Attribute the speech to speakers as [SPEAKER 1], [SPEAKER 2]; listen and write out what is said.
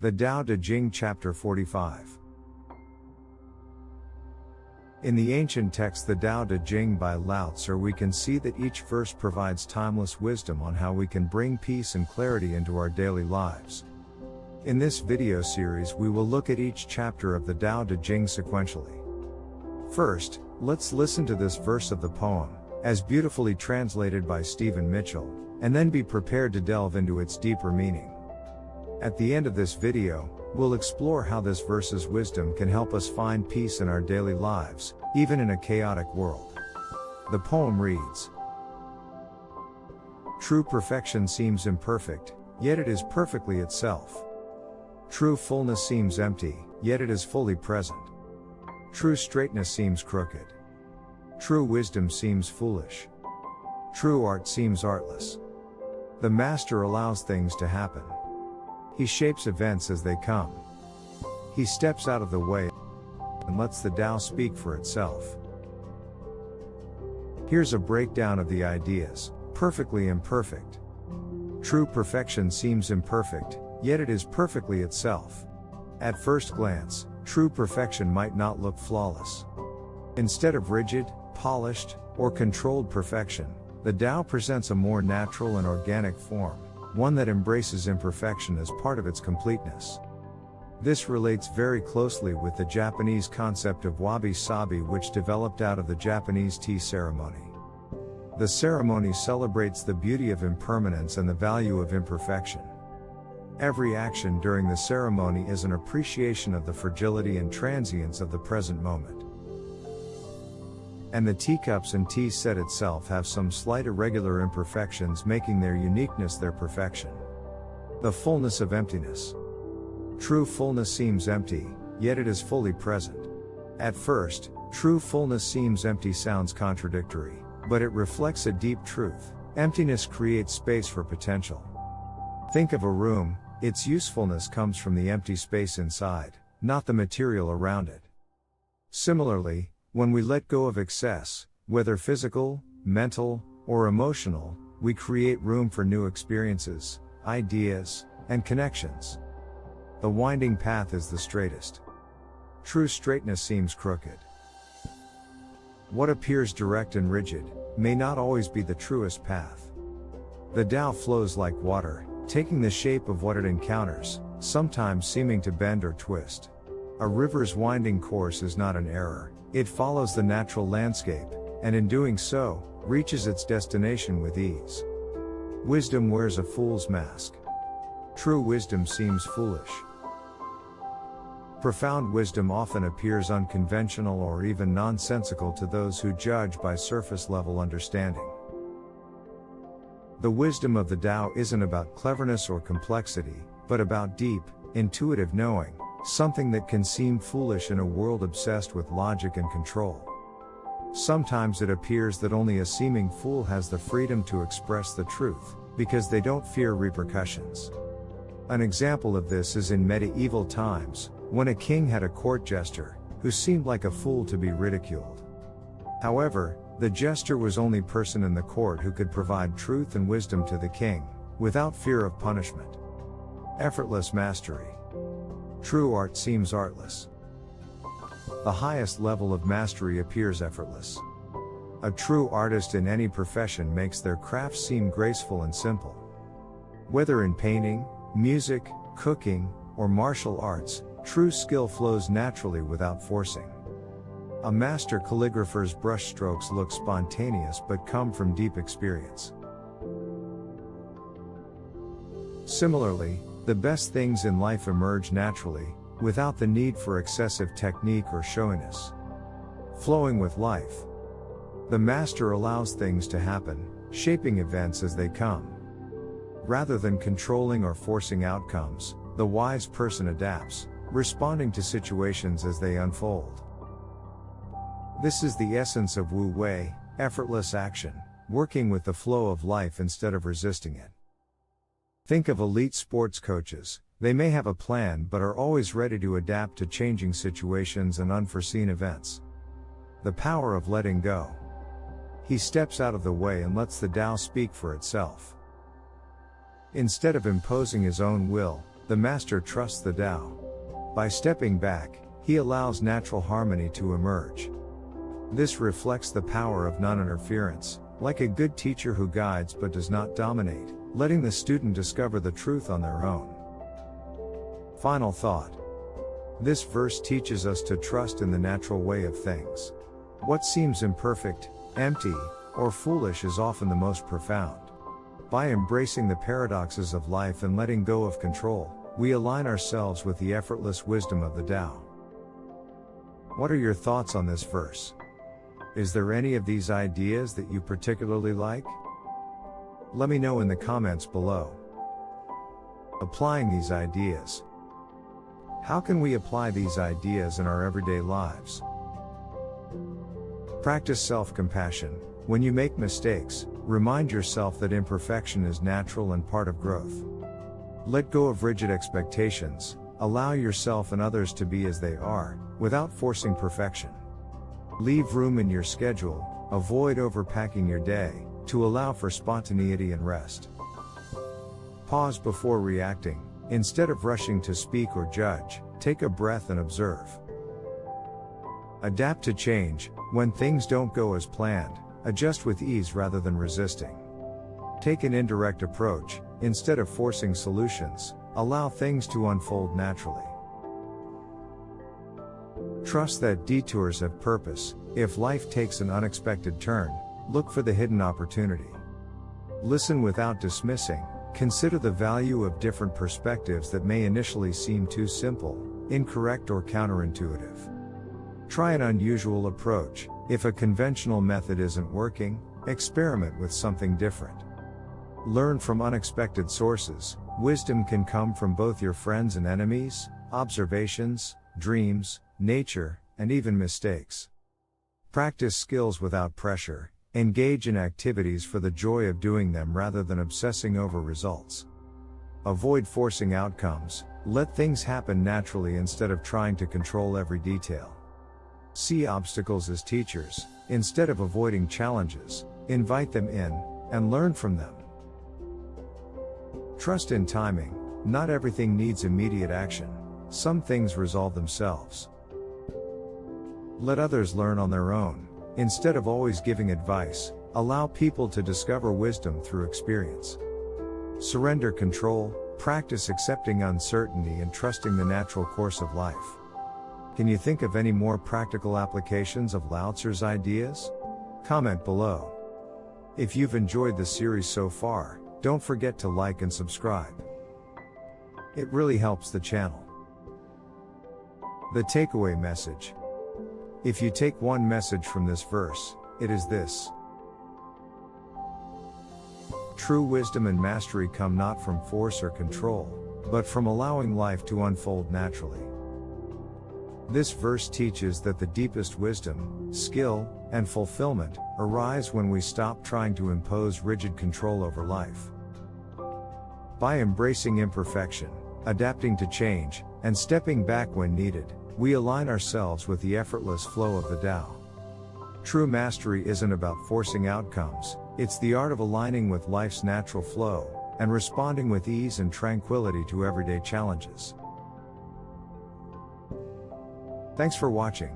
[SPEAKER 1] The Tao Te Ching Chapter 45. In the ancient text the Tao Te Ching by Lao Tzu, we can see that each verse provides timeless wisdom on how we can bring peace and clarity into our daily lives. In this video series we will look at each chapter of the Tao Te Ching sequentially. First, let's listen to this verse of the poem, as beautifully translated by Stephen Mitchell, and then be prepared to delve into its deeper meaning. At the end of this video, we'll explore how this verse's wisdom can help us find peace in our daily lives, even in a chaotic world. The poem reads: True perfection seems imperfect, yet it is perfectly itself. True fullness seems empty, yet it is fully present. True straightness seems crooked. True wisdom seems foolish. True art seems artless. The master allows things to happen. He shapes events as they come. He steps out of the way and lets the Tao speak for itself. Here's a breakdown of the ideas. Perfectly imperfect. True perfection seems imperfect, yet it is perfectly itself. At first glance, true perfection might not look flawless. Instead of rigid, polished, or controlled perfection, the Tao presents a more natural and organic form, one that embraces imperfection as part of its completeness. This relates very closely with the Japanese concept of wabi-sabi, which developed out of the Japanese tea ceremony. The ceremony celebrates the beauty of impermanence and the value of imperfection. Every action during the ceremony is an appreciation of the fragility and transience of the present moment. And the teacups and tea set itself have some slight irregular imperfections, making their uniqueness their perfection. The fullness of emptiness. True fullness seems empty, yet it is fully present. At first, true fullness seems empty sounds contradictory, but it reflects a deep truth. Emptiness creates space for potential. Think of a room, its usefulness comes from the empty space inside, not the material around it. Similarly, when we let go of excess, whether physical, mental, or emotional, we create room for new experiences, ideas, and connections. The winding path is the straightest. True straightness seems crooked. What appears direct and rigid may not always be the truest path. The Tao flows like water, taking the shape of what it encounters, sometimes seeming to bend or twist. A river's winding course is not an error. It follows the natural landscape, and in doing so, reaches its destination with ease. Wisdom wears a fool's mask. True wisdom seems foolish. Profound wisdom often appears unconventional or even nonsensical to those who judge by surface-level understanding. The wisdom of the Tao isn't about cleverness or complexity, but about deep, intuitive knowing. Something that can seem foolish in a world obsessed with logic and control. Sometimes it appears that only a seeming fool has the freedom to express the truth, because they don't fear repercussions. An example of this is in medieval times, when a king had a court jester, who seemed like a fool to be ridiculed. However, the jester was the only person in the court who could provide truth and wisdom to the king, without fear of punishment. Effortless mastery. True art seems artless. The highest level of mastery appears effortless. A true artist in any profession makes their craft seem graceful and simple. Whether in painting, music, cooking, or martial arts, true skill flows naturally without forcing. A master calligrapher's brushstrokes look spontaneous but come from deep experience. Similarly, the best things in life emerge naturally, without the need for excessive technique or showiness. Flowing with life. The master allows things to happen, shaping events as they come. Rather than controlling or forcing outcomes, the wise person adapts, responding to situations as they unfold. This is the essence of Wu Wei, effortless action, working with the flow of life instead of resisting it. Think of elite sports coaches. They may have a plan but are always ready to adapt to changing situations and unforeseen events. The power of letting go. He steps out of the way and lets the Tao speak for itself. Instead of imposing his own will, The master trusts the Tao. By stepping back, he allows natural harmony to emerge. This reflects the power of non-interference, like a good teacher who guides but does not dominate, letting the student discover the truth on their own. Final thought. This verse teaches us to trust in the natural way of things. What seems imperfect, empty, or foolish is often the most profound. By embracing the paradoxes of life and letting go of control, we align ourselves with the effortless wisdom of the Tao. What are your thoughts on this verse? Is there any of these ideas that you particularly like? Let me know in the comments below. Applying these ideas. How can we apply these ideas in our everyday lives? Practice self-compassion. When you make mistakes, remind yourself that imperfection is natural and part of growth. Let go of rigid expectations. Allow yourself and others to be as they are, without forcing perfection. Leave room in your schedule. Avoid overpacking your day, to allow for spontaneity and rest. Pause before reacting. Instead of rushing to speak or judge, take a breath and observe. Adapt to change. When things don't go as planned, adjust with ease rather than resisting. Take an indirect approach. Instead of forcing solutions, allow things to unfold naturally. Trust that detours have purpose. If life takes an unexpected turn, look for the hidden opportunity. Listen without dismissing. Consider the value of different perspectives that may initially seem too simple, incorrect, or counterintuitive. Try an unusual approach. If a conventional method isn't working, experiment with something different. Learn from unexpected sources. Wisdom can come from both your friends and enemies, observations, dreams, nature, and even mistakes. Practice skills without pressure. Engage in activities for the joy of doing them rather than obsessing over results. Avoid forcing outcomes. Let things happen naturally instead of trying to control every detail. See obstacles as teachers. Instead of avoiding challenges, invite them in, and learn from them. Trust in timing. Not everything needs immediate action. Some things resolve themselves. Let others learn on their own. Instead of always giving advice, allow people to discover wisdom through experience. Surrender control. Practice accepting uncertainty and trusting the natural course of life. Can you think of any more practical applications of Lao Tzu's ideas? Comment below. If you've enjoyed the series so far, don't forget to like and subscribe. It really helps the channel. The takeaway message. If you take one message from this verse, it is this. True wisdom and mastery come not from force or control, but from allowing life to unfold naturally. This verse teaches that the deepest wisdom, skill, and fulfillment arise when we stop trying to impose rigid control over life. By embracing imperfection, adapting to change, and stepping back when needed, we align ourselves with the effortless flow of the Tao. True mastery isn't about forcing outcomes, it's the art of aligning with life's natural flow, and responding with ease and tranquility to everyday challenges. Thanks for watching.